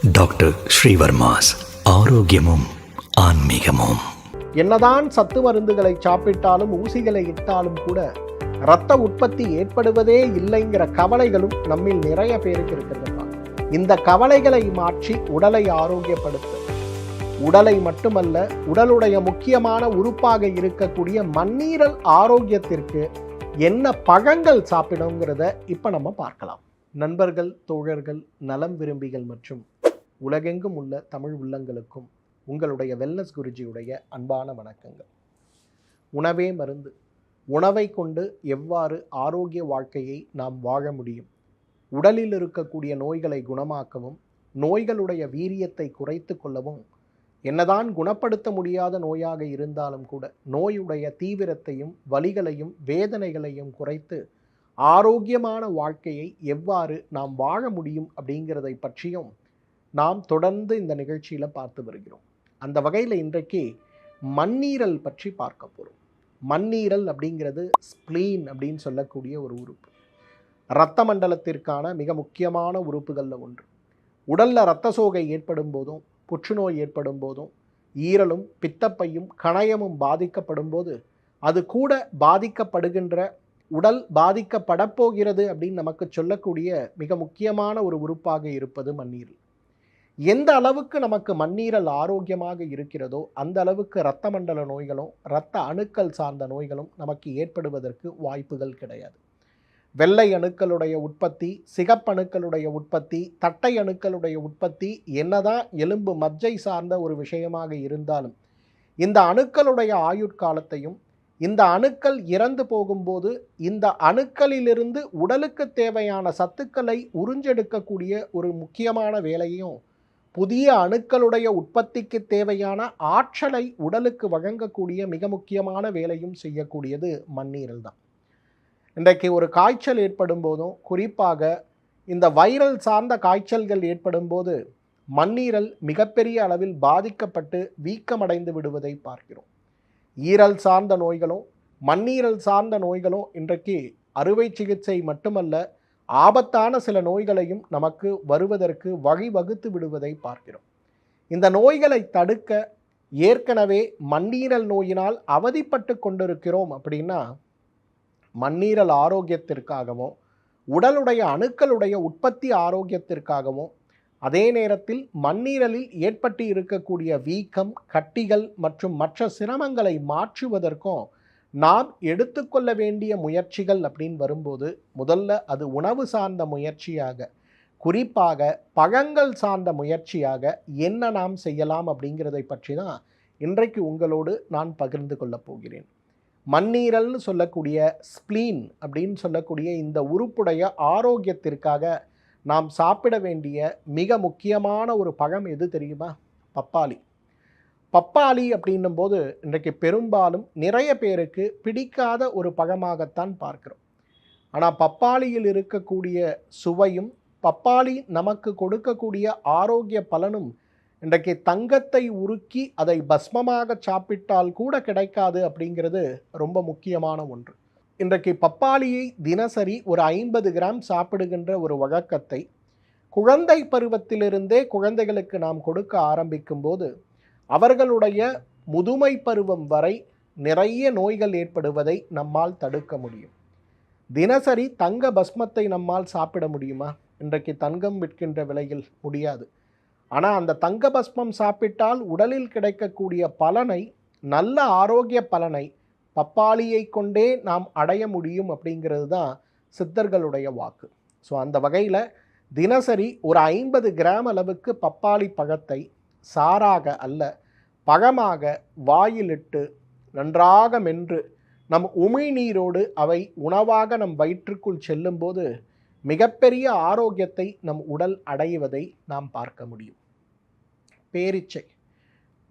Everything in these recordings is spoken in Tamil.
டாக்டர் ஸ்ரீவர்மாஸ் ஆரோக்கியமும் ஆன்மீகமும். என்னதான் சத்து மருந்துகளை சாப்பிட்டாலும் ஊசிகளை இட்டாலும் கூட இரத்த உற்பத்தி ஏற்படுவதே இல்லைங்கிற கவலைகளும் நம்மில் நிறைய பேருக்கு இருக்கிறதுப்பா. இந்த கவலைகளை மாற்றி உடலை ஆரோக்கியப்படுத்த, உடலை மட்டுமல்ல உடலுடைய முக்கியமான உறுப்பாக இருக்கக்கூடிய மண்ணீரல் ஆரோக்கியத்திற்கு என்ன பழங்கள் சாப்பிடணுங்கிறத இப்ப நம்ம பார்க்கலாம். நண்பர்கள், தோழர்கள், நலம் விரும்பிகள் மற்றும் உலகெங்கும் உள்ள தமிழ் உள்ளங்களுக்கும் உங்களுடைய வெல்னஸ் குருஜியுடைய அன்பான வணக்கங்கள். உணவே மருந்து. உணவை கொண்டு எவ்வாறு ஆரோக்கிய வாழ்க்கையை நாம் வாழ முடியும், உடலில் இருக்கக்கூடிய நோய்களை குணமாக்கவும், நோய்களுடைய வீரியத்தை குறைத்து கொள்ளவும், என்னதான் குணப்படுத்த முடியாத நோயாக இருந்தாலும் கூட நோயுடைய தீவிரத்தையும் வலிகளையும் வேதனைகளையும் குறைத்து ஆரோக்கியமான வாழ்க்கையை எவ்வாறு நாம் வாழ முடியும் அப்படிங்கிறதை பற்றியும் நாம் தொடர்ந்து இந்த நிகழ்ச்சியில் பார்த்து வருகிறோம். அந்த வகையில் இன்றைக்கு மண்ணீரல் பற்றி பார்க்க போகிறோம். மண்ணீரல் அப்படிங்கிறது ஸ்ப்ளீன் அப்படின்னு சொல்லக்கூடிய ஒரு உறுப்பு. இரத்த மண்டலத்திற்கான மிக முக்கியமான உறுப்புகளில் ஒன்று. உடலில் இரத்த சோகை ஏற்படும் போதும், புற்றுநோய் ஏற்படும் போதும், ஈரலும் பித்தப்பையும் கணையமும் பாதிக்கப்படும் போது அது கூட பாதிக்கப்படுகின்ற, உடல் பாதிக்கப்படப்போகிறது அப்படின்னு நமக்கு சொல்லக்கூடிய மிக முக்கியமான ஒரு உறுப்பாக இருப்பது மண்ணீரல். எந்த அளவுக்கு நமக்கு மண்ணீரல் ஆரோக்கியமாக இருக்கிறதோ அந்த அளவுக்கு இரத்த மண்டல நோய்களும் இரத்த அணுக்கள் சார்ந்த நோய்களும் நமக்கு ஏற்படுவதற்கு வாய்ப்புகள் கிடையாது. வெள்ளை அணுக்களுடைய உற்பத்தி, சிகப்பணுக்களுடைய உற்பத்தி, தட்டை அணுக்களுடைய உற்பத்தி என்னதான் எலும்பு மஜ்ஜை சார்ந்த ஒரு விஷயமாக இருந்தாலும் இந்த அணுக்களுடைய ஆயுட்காலத்தையும், இந்த அணுக்கள் இறந்து போகும்போது இந்த அணுக்களிலிருந்து உடலுக்கு தேவையான சத்துக்களை உறிஞ்செடுக்கக்கூடிய ஒரு முக்கியமான வேலையும், புதிய அணுக்களுடைய உற்பத்திக்கு தேவையான ஆற்றலை உடலுக்கு வழங்கக்கூடிய மிக முக்கியமான வேலையும் செய்யக்கூடியது மண்ணீரல் தான். இன்றைக்கு ஒரு காய்ச்சல் ஏற்படும் போதும், குறிப்பாக இந்த வைரல் சார்ந்த காய்ச்சல்கள் ஏற்படும் போது மண்ணீரல் மிகப்பெரிய அளவில் பாதிக்கப்பட்டு வீக்கமடைந்து விடுவதை பார்க்கிறோம். ஈரல் சார்ந்த நோய்களும் மண்ணீரல் சார்ந்த நோய்களும் இன்றைக்கு அறுவை சிகிச்சை மட்டுமல்ல, ஆபத்தான சில நோய்களையும் நமக்கு வருவதற்கு வழிவகுத்து விடுவதை பார்க்கிறோம். இந்த நோய்களை தடுக்க ஏற்கனவே மண்ணீரல் நோயினால் அவதிப்பட்டு கொண்டிருக்கிறோம் அப்படின்னா, மண்ணீரல் ஆரோக்கியத்திற்காகவும் உடலுடைய அணுக்களுடைய உற்பத்தி ஆரோக்கியத்திற்காகவும், அதே நேரத்தில் மண்ணீரலில் ஏற்பட்டு இருக்கக்கூடிய வீக்கம், கட்டிகள் மற்றும் மற்ற சிரமங்களை மாற்றுவதற்கும் நாம் எடுத்துக்கொள்ள வேண்டிய முயற்சிகள் அப்படின்னு வரும்போது, முதல்ல அது உணவு சார்ந்த முயற்சியாக, குறிப்பாக பழங்கள் சார்ந்த முயற்சியாக என்ன நாம் செய்யலாம் அப்படிங்கிறதை பற்றி தான் இன்றைக்கு உங்களோடு நான் பகிர்ந்து கொள்ளப் போகிறேன். மண்ணீரல்னு சொல்லக்கூடிய ஸ்ப்ளீன் அப்படின்னு சொல்லக்கூடிய இந்த உறுப்புடைய ஆரோக்கியத்திற்காக நாம் சாப்பிட வேண்டிய மிக முக்கியமான ஒரு பழம் எது தெரியுமா? பப்பாளி. பப்பாளி அப்படின்னும் போது இன்றைக்கு பெரும்பாலும் நிறைய பேருக்கு பிடிக்காத ஒரு பழமாகத்தான் பார்க்கிறோம். ஆனால் பப்பாளியில் இருக்கக்கூடிய சுவையும், பப்பாளி நமக்கு கொடுக்கக்கூடிய ஆரோக்கிய பலனும் இன்றைக்கு தங்கத்தை உருக்கி அதை பஸ்மமாக சாப்பிட்டால் கூட கிடைக்காது அப்படிங்கிறது ரொம்ப முக்கியமான ஒன்று. இன்றைக்கு பப்பாளியை தினசரி ஒரு 50 கிராம் சாப்பிடுகின்ற ஒரு வழக்கத்தை குழந்தை பருவத்திலிருந்தே குழந்தைகளுக்கு நாம் கொடுக்க ஆரம்பிக்கும் போது அவர்களுடைய முதுமை பருவம் வரை நிறைய நோய்கள் ஏற்படுவதை நம்மால் தடுக்க முடியும். தினசரி தங்க பஸ்மத்தை நம்மால் சாப்பிட முடியுமா? இன்றைக்கு தங்கம் விற்கின்ற விலையில் முடியாது. ஆனால் அந்த தங்க பஸ்மம் சாப்பிட்டால் உடலில் கிடைக்கக்கூடிய பலனை, நல்ல ஆரோக்கிய பலனை பப்பாளியை கொண்டே நாம் அடைய முடியும் அப்படிங்கிறது தான் சித்தர்களுடைய வாக்கு. ஸோ அந்த வகையில் தினசரி ஒரு 50 கிராம் அளவுக்கு பப்பாளி பழத்தை சாறாக அல்ல, பழமாக வாயிலிட்டு நன்றாக மென்று நம் உமிழ்நீரோடு அவை உணவாக நம் வயிற்றுக்குள் செல்லும்போது மிகப்பெரிய ஆரோக்கியத்தை நம் உடல் அடைவதை நாம் பார்க்க முடியும். பேரீச்சை.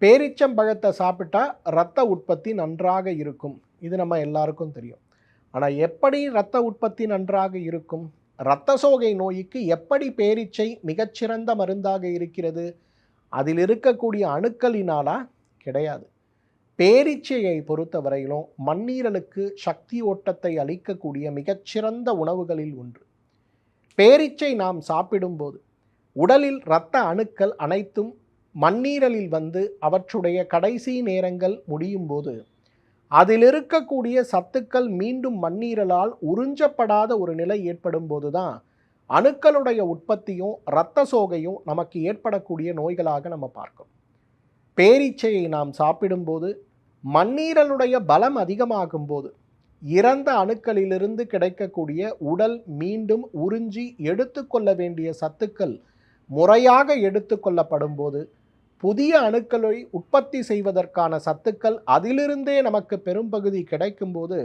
பேரீச்சம்பழத்தை சாப்பிட்டா இரத்த உற்பத்தி நன்றாக இருக்கும். இது நம்ம எல்லாருக்கும் தெரியும். ஆனால் எப்படி இரத்த உற்பத்தி நன்றாக இருக்கும்? இரத்த சோகை நோய்க்கு எப்படி பேரீச்சை மிகச்சிறந்த மருந்தாக இருக்கிறது? அதில் இருக்கக்கூடிய அணுக்களினாலா? கிடையாது. பேரீச்சையை பொறுத்தவரையிலும் மண்ணீரலுக்கு சக்தி ஓட்டத்தை அளிக்கக்கூடிய மிகச்சிறந்த உணவுகளில் ஒன்று. பேரீச்சை நாம் சாப்பிடும்போது உடலில் இரத்த அணுக்கள் அனைத்தும் மண்ணீரலில் வந்து அவற்றுடைய கடைசி நேரங்கள் முடியும் போது அதில் இருக்கக்கூடிய சத்துக்கள் மீண்டும் மண்ணீரலால் உறிஞ்சப்படாத ஒரு நிலை ஏற்படும் போது தான் அணுக்களுடைய உற்பத்தியும் இரத்த சோகையும் நமக்கு ஏற்படக்கூடிய நோய்களாக நம்ம பார்க்கிறோம். பேரீச்சையை நாம் சாப்பிடும்போது மண்ணீரலுடைய பலம் அதிகமாகும் போது இறந்த அணுக்களிலிருந்து கிடைக்கக்கூடிய உடல் மீண்டும் உறிஞ்சி எடுத்துக்கொள்ள வேண்டிய சத்துக்கள் முறையாக எடுத்துக்கொள்ளப்படும் போது புதிய அணுக்களை உற்பத்தி செய்வதற்கான சத்துக்கள் அதிலிருந்தே நமக்கு பெரும்பகுதி கிடைக்கும்போது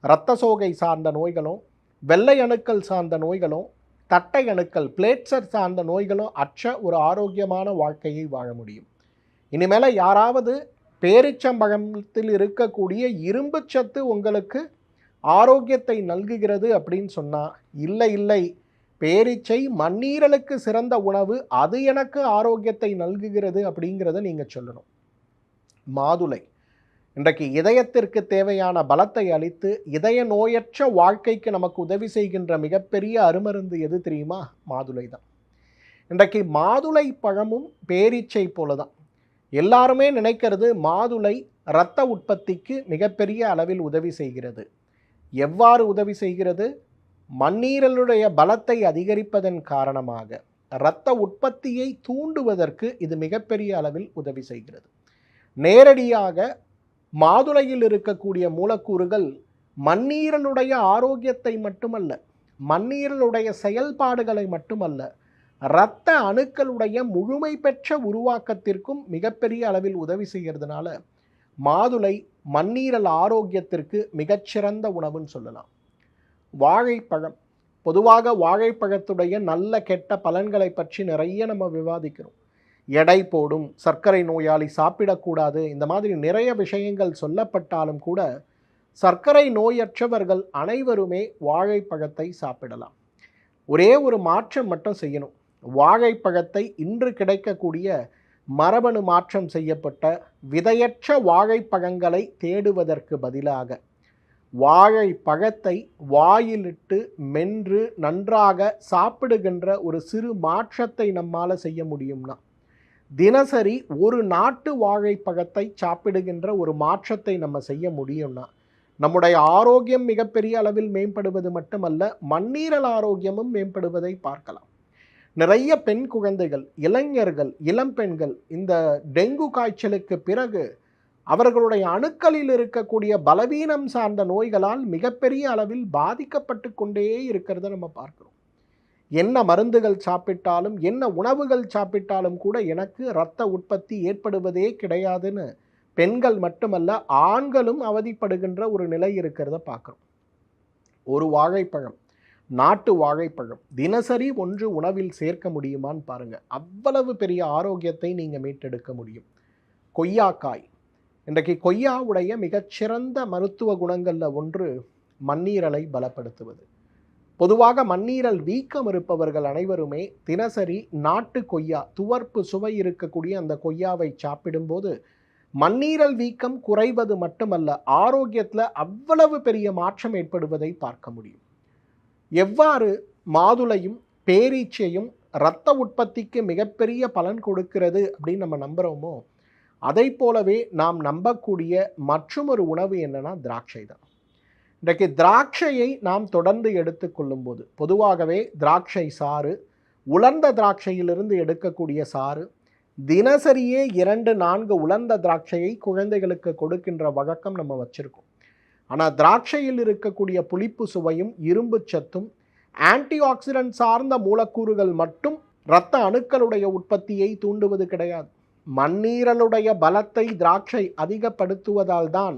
இரத்த சோகை சார்ந்த நோய்களும் வெள்ளை அணுக்கள் சார்ந்த நோய்களும் தட்டை அணுக்கள் பிளேட்ஸர் சார்ந்த நோய்களும் அற்ற ஒரு ஆரோக்கியமான வாழ்க்கையை வாழ முடியும். இனிமேல் யாராவது பேரிச்சம்பழத்தில் இருக்கக்கூடிய இரும்பு சத்து உங்களுக்கு ஆரோக்கியத்தை நல்குகிறது அப்படின்னு சொன்னால் இல்லை, பேரீச்சை மண்ணீரலுக்கு சிறந்த உணவு, அது எனக்கு ஆரோக்கியத்தை நல்குகிறது அப்படிங்கிறத நீங்கள் சொல்லணும். மாதுளை இன்றைக்கு இதயத்திற்கு தேவையான பலத்தை அளித்து இதய நோயற்ற வாழ்க்கைக்கு நமக்கு உதவி செய்கின்ற மிகப்பெரிய அருமருந்து எது தெரியுமா? மாதுளை தான். இன்றைக்கு மாதுளை பழமும் பேரீச்சை போல தான். எல்லாருமே நினைக்கிறது மாதுளை இரத்த உற்பத்திக்கு மிகப்பெரிய அளவில் உதவி செய்கிறது. எவ்வாறு உதவி செய்கிறது? மண்ணீரலுடைய பலத்தை அதிகரிப்பதன் காரணமாக இரத்த உற்பத்தியை தூண்டுவதற்கு இது மிகப்பெரிய அளவில் உதவி செய்கிறது. நேரடியாக மாதுளையில் இருக்கக்கூடிய மூலக்கூறுகள் மண்ணீரலுடைய ஆரோக்கியத்தை மட்டுமல்ல, மண்ணீரலுடைய செயல்பாடுகளை மட்டுமல்ல, இரத்த அணுக்களுடைய முழுமை பெற்ற உருவாக்கத்திற்கும் மிகப்பெரிய அளவில் உதவி செய்கிறதுனால மாதுளை மண்ணீரல் ஆரோக்கியத்திற்கு மிகச்சிறந்த உணவுன்னு சொல்லலாம். வாழைப்பழம், பொதுவாக வாழைப்பழத்துடைய நல்ல கெட்ட பலன்களை பற்றி நிறைய நம்ம விவாதிக்கிறோம். எடை போடும், சர்க்கரை நோயாளி சாப்பிடக்கூடாது, இந்த மாதிரி நிறைய விஷயங்கள் சொல்லப்பட்டாலும் கூட சர்க்கரை நோயற்றவர்கள் அனைவருமே வாழைப்பழத்தை சாப்பிடலாம். ஒரே ஒரு மாற்றம் மட்டும் செய்யணும். வாழைப்பழத்தை இன்று கிடைக்கக்கூடிய மரபணு மாற்றம் செய்யப்பட்ட விதையற்ற வாழைப்பழங்களை தேடுவதற்கு பதிலாக வாழைப்பழத்தை வாயிலிட்டு மென்று நன்றாக சாப்பிடுகின்ற ஒரு சிறு மாற்றத்தை நம்மால் செய்ய முடியும்னா, தினசரி ஒரு நாட்டு வாழைப்பழத்தை சாப்பிடுகின்ற ஒரு மாற்றத்தை நம்ம செய்ய முடியும்னா, நம்முடைய ஆரோக்கியம் மிகப்பெரிய அளவில் மேம்படுவது மட்டுமல்ல, மண்ணீரல் ஆரோக்கியமும் மேம்படுவதை பார்க்கலாம். நிறைய பெண் குழந்தைகள், இளைஞர்கள், இளம்பெண்கள் இந்த டெங்கு காய்ச்சலுக்கு பிறகு அவர்களுடைய அணுக்களில் இருக்கக்கூடிய பலவீனம் சார்ந்த நோய்களால் மிகப்பெரிய அளவில் பாதிக்கப்பட்டு கொண்டே இருக்கிறத நம்ம பார்க்கிறோம். என்ன மருந்துகள் சாப்பிட்டாலும், என்ன உணவுகள் சாப்பிட்டாலும் கூட எனக்கு இரத்த உற்பத்தி ஏற்படுவதே கிடையாதுன்னு பெண்கள் மட்டுமல்ல ஆண்களும் அவதிப்படுகின்ற ஒரு நிலை இருக்கிறத பார்க்குறோம். ஒரு வாழைப்பழம், நாட்டு வாழைப்பழம் தினசரி ஒன்று உணவில் சேர்க்க முடியுமான்னு பாருங்கள். அவ்வளவு பெரிய ஆரோக்கியத்தை நீங்கள் மீட்டெடுக்க முடியும். கொய்யாக்காய், இன்றைக்கு கொய்யாவுடைய மிகச்சிறந்த மருத்துவ குணங்களில் ஒன்று மண்ணீரலை பலப்படுத்துவது. பொதுவாக மண்ணீரல் வீக்கம் இருப்பவர்கள் அனைவருமே தினசரி நாட்டு கொய்யா, துவர்ப்பு சுவை இருக்கக்கூடிய அந்த கொய்யாவை சாப்பிடும்போது மண்ணீரல் வீக்கம் குறைவது மட்டுமல்ல, ஆரோக்கியத்தில் அவ்வளவு பெரிய மாற்றம் ஏற்படுவதை பார்க்க முடியும். எவ்வாறு மாதுளையும் பேரீச்சையும் இரத்த உற்பத்திக்கு மிகப்பெரிய பலன் கொடுக்கிறது அப்படின்னு நம்ம நம்புகிறோமோ, அதை போலவே நாம் நம்பக்கூடிய மற்றொரு உணவு என்னன்னா திராட்சை தான். இன்றைக்கு திராட்சையை நாம் தொடர்ந்து எடுத்துக்கொள்ளும் போது பொதுவாகவே திராட்சை சாறு, உலர்ந்த திராட்சையிலிருந்து எடுக்கக்கூடிய சாறு, தினசரியே 2-4 உலர்ந்த திராட்சையை குழந்தைகளுக்கு கொடுக்கின்ற வழக்கம் நம்ம வச்சுருக்கோம். ஆனால் திராட்சையில் இருக்கக்கூடிய புளிப்பு சுவையும் இரும்பு சத்தும் ஆன்டி ஆக்சிடென்ட் சார்ந்த மூலக்கூறுகள் மட்டும் இரத்த அணுக்களுடைய உற்பத்தியை தூண்டுவது கிடையாது. மண்ணீரலுடைய பலத்தை திராட்சை அதிகப்படுத்துவதால் தான்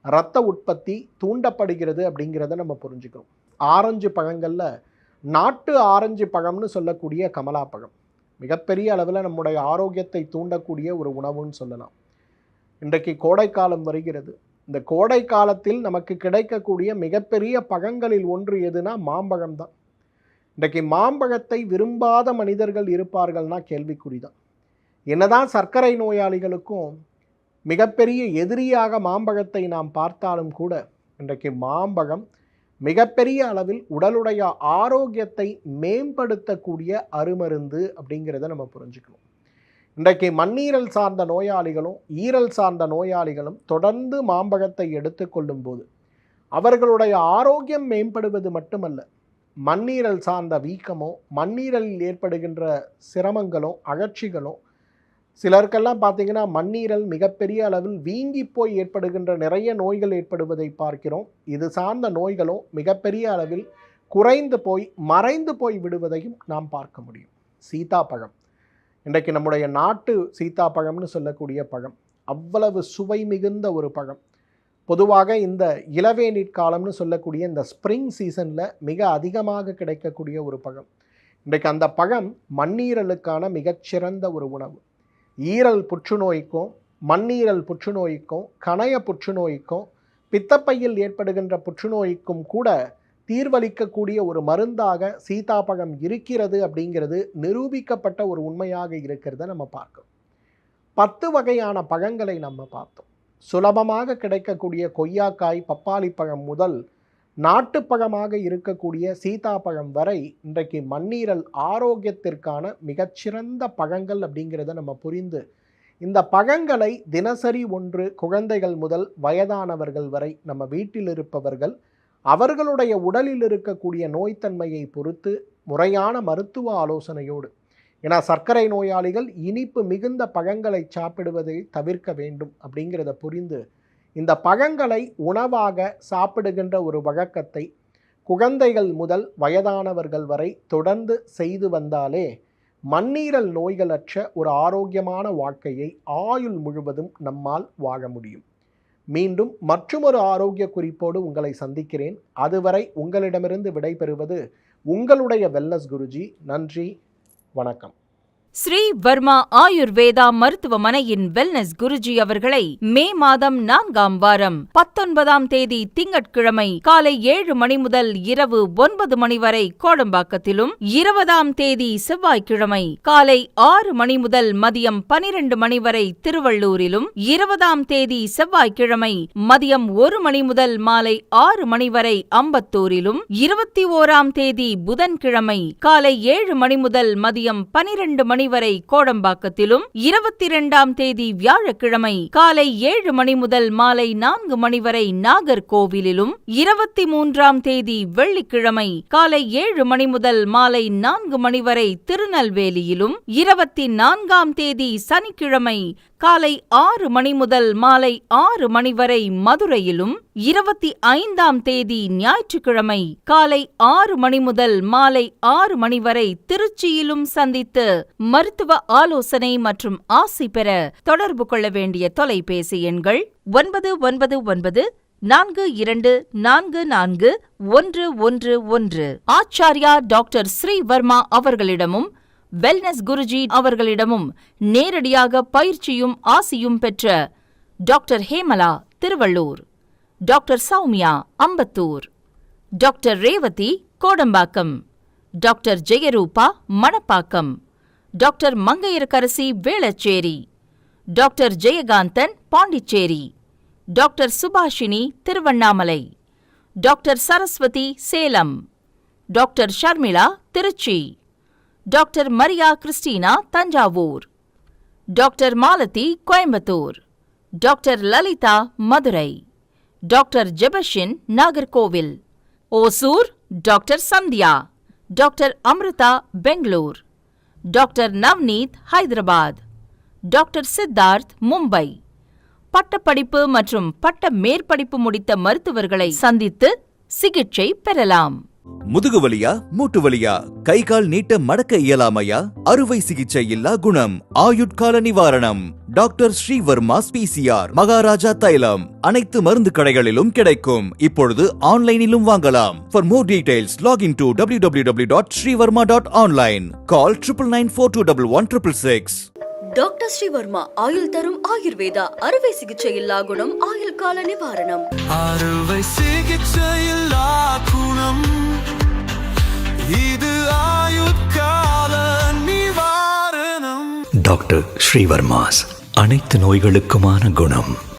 இரத்த உற்பத்தி தூண்டப்படுகிறது அப்படிங்கிறத நம்ம புரிஞ்சுக்கிறோம். ஆரஞ்சு பழங்களில் நாட்டு ஆரஞ்சு பழம்னு சொல்லக்கூடிய கமலா பழம் மிகப்பெரிய அளவில் நம்முடைய ஆரோக்கியத்தை தூண்டக்கூடிய ஒரு உணவுன்னு சொல்லலாம். இன்றைக்கு கோடைக்காலம் வருகிறது. இந்த கோடை காலத்தில் நமக்கு கிடைக்கக்கூடிய மிகப்பெரிய பழங்களில் ஒன்று எதுனா மாம்பழம் தான். இன்றைக்கு மாம்பழத்தை விரும்பாத மனிதர்கள் இருப்பார்கள்னா கேள்விக்குறிதான். என்னதான் சர்க்கரை நோயாளிகளுக்கும் மிகப்பெரிய எதிரியாக மாம்பழத்தை நாம் பார்த்தாலும் கூட இன்றைக்கு மாம்பழம் மிகப்பெரிய அளவில் உடலுடைய ஆரோக்கியத்தை மேம்படுத்தக்கூடிய அருமருந்து அப்படிங்கிறத நம்ம புரிஞ்சுக்கணும். இன்றைக்கு மண்ணீரல் சார்ந்த நோயாளிகளும் ஈரல் சார்ந்த நோயாளிகளும் தொடர்ந்து மாம்பழத்தை எடுத்துக்கொள்ளும் போது அவர்களுடைய ஆரோக்கியம் மேம்படுவது மட்டுமல்ல, மண்ணீரல் சார்ந்த வீக்கமோ மண்ணீரலில் ஏற்படுகின்ற சிரமங்களோ அழற்சிகளோ, சிலருக்கெல்லாம் பார்த்தீங்கன்னா மண்ணீரல் மிகப்பெரிய அளவில் வீங்கி போய் ஏற்படுகின்ற நிறைய நோய்கள் ஏற்படுவதை பார்க்கிறோம். இது சார்ந்த நோய்களும் மிகப்பெரிய அளவில் குறைந்து போய் மறைந்து போய் விடுவதையும் நாம் பார்க்க முடியும். சீதாப்பழம், இன்றைக்கு நம்முடைய நாட்டு சீதாப்பழம்னு சொல்லக்கூடிய பழம் அவ்வளவு சுவை மிகுந்த ஒரு பழம். பொதுவாக இந்த இளவேநீர் காலம்னு சொல்லக்கூடிய இந்த ஸ்ப்ரிங் சீசனில் மிக அதிகமாக கிடைக்கக்கூடிய ஒரு பழம். இன்றைக்கு அந்த பழம் மண்ணீரலுக்கான மிகச்சிறந்த ஒரு உணவு. ஈரல் புற்றுநோய்க்கும் மண்ணீரல் புற்றுநோய்க்கும் கணைய புற்றுநோய்க்கும் பித்தப்பையில் ஏற்படுகின்ற புற்றுநோய்க்கும் கூட தீர்வளிக்கக்கூடிய ஒரு மருந்தாக சீதாப்பழம் இருக்கிறது அப்படிங்கிறது நிரூபிக்கப்பட்ட ஒரு உண்மையாக இருக்கிறத நம்ம பார்க்கிறோம். 10 வகையான பழங்களை நம்ம பார்த்தோம். சுலபமாக கிடைக்கக்கூடிய கொய்யாக்காய் பப்பாளி பழம் முதல் நாட்டுப்பழமாக இருக்கக்கூடிய சீதாப்பழம் வரை இன்றைக்கு மண்ணீரல் ஆரோக்கியத்திற்கான மிகச்சிறந்த பழங்கள் அப்படிங்கிறத நம்ம புரிந்து இந்த பழங்களை தினசரி ஒன்று குழந்தைகள் முதல் வயதானவர்கள் வரை நம்ம வீட்டில் இருப்பவர்கள் அவர்களுடைய உடலில் இருக்கக்கூடிய நோய்த்தன்மையை பொறுத்து முறையான மருத்துவ ஆலோசனையோடு, ஏன்னா சர்க்கரை நோயாளிகள் இனிப்பு மிகுந்த பழங்களை சாப்பிடுவதை தவிர்க்க வேண்டும் அப்படிங்கிறத புரிந்து இந்த பழங்களை உணவாக சாப்பிடுகின்ற ஒரு வழக்கத்தை குழந்தைகள் முதல் வயதானவர்கள் வரை தொடர்ந்து செய்து வந்தாலே மண்ணீரல் நோய்களற்ற ஒரு ஆரோக்கியமான வாழ்க்கையை ஆயுள் முழுவதும் நம்மால் வாழ முடியும். மீண்டும் மற்றொரு ஆரோக்கிய குறிப்போடு உங்களை சந்திக்கிறேன். அதுவரை உங்களிடமிருந்து விடைபெறுவது உங்களுடைய வெல்னஸ் குருஜி. நன்றி, வணக்கம். ஸ்ரீ வர்மா ஆயுர்வேதா மருத்துவமனையின் வெல்னஸ் குருஜி அவர்களை மே மாதம் 4ஆம் வாரம் 19ஆம் தேதி திங்கட்கிழமை காலை 7 மணி முதல் இரவு 9 மணி வரை கோடம்பாக்கத்திலும், 20ஆம் தேதி செவ்வாய்க்கிழமை காலை 6 மணி முதல் மதியம் 12 மணி வரை திருவள்ளூரிலும், 20ஆம் தேதி செவ்வாய்க்கிழமை மதியம் 1 மணி முதல் மாலை 6 மணி வரை அம்பத்தூரிலும், 21ஆம் தேதி புதன்கிழமை காலை 7 மணி முதல் மதியம் 12 மணி வரை கோடம்பாக்கத்திலும், 22ஆம் தேதி வியாழக்கிழமை காலை 7 மணி முதல் மாலை 4 மணி வரை நாகர்கோவிலிலும், 23ஆம் தேதி வெள்ளிக்கிழமை காலை 7 மணி முதல் மாலை 4 மணி வரை திருநெல்வேலியிலும், 24ஆம் தேதி சனிக்கிழமை காலை 6 மணி முதல் மாலை 6 மணி வரை மதுரையிலும், 25ஆம் தேதி ஞாயிற்றுக்கிழமை காலை 6 மணி முதல் மாலை 6 மணி வரை திருச்சியிலும் சந்தித்து மருத்துவ ஆலோசனை மற்றும் ஆசி பெற தொடர்பு கொள்ள வேண்டிய தொலைபேசி எண்கள் 9244441111. ஆச்சார்யா டாக்டர் ஸ்ரீவர்மா அவர்களிடமும் வெல்னஸ் குருஜி அவர்களிடமும் நேரடியாக பயிற்சியும் ஆசியும் பெற்ற doctor Hemala Tiruvallur, doctor Soumya Ambattur, doctor Revathi Kodambakkam, doctor Jayarupa Manapakkam, doctor Mangaiyarkarasi Velachery, doctor Jayakanthan Pondicherry, doctor Subhashini Tiruvannamalai, doctor Saraswathi Salem, doctor Sharmila Trichy, doctor Maria Christina Thanjavur, doctor Malathi Coimbatore, doctor Lalitha Madurai, doctor Jebashin Nagercoil, Hosur doctor Sandhya, doctor Amrutha Bangalore, doctor Navneet Hyderabad, doctor Siddharth Mumbai. பட்டப்படிப்பு மற்றும் பட்ட மேற்படிப்பு முடித்த மருத்துவர்களை சந்தித்து சிகிச்சை பெறலாம். முதுகு வலியா, மூட்டு வலியா, கை கால் நீட்ட மடக்க இயலாமையா, அறுவை சிகிச்சை இல்லா குணம், ஆயுட்கால நிவாரணம். டாக்டர் ஸ்ரீவர்மா பிசிஆர், மகாராஜா தைலம் அனைத்து மருந்து கடைகளிலும் கிடைக்கும். இப்பொழுது ஆன்லைனிலும் வாங்கலாம். For more details, log into www.srivarma.online. Call 9994211666. Doctor Sreevarma ஆயுள் தரும் ஆயுர்வேதா அறுவை சிகிச்சை இல்லா குணம், ஆயுள் கால நிவாரணம். அறுவை சிகிச்சை இல்லா குணம், இது ஆயுட்கால நிவாரணம். டாக்டர் ஸ்ரீவர்மாஸ் அனைத்து நோய்களுக்குமான குணம்.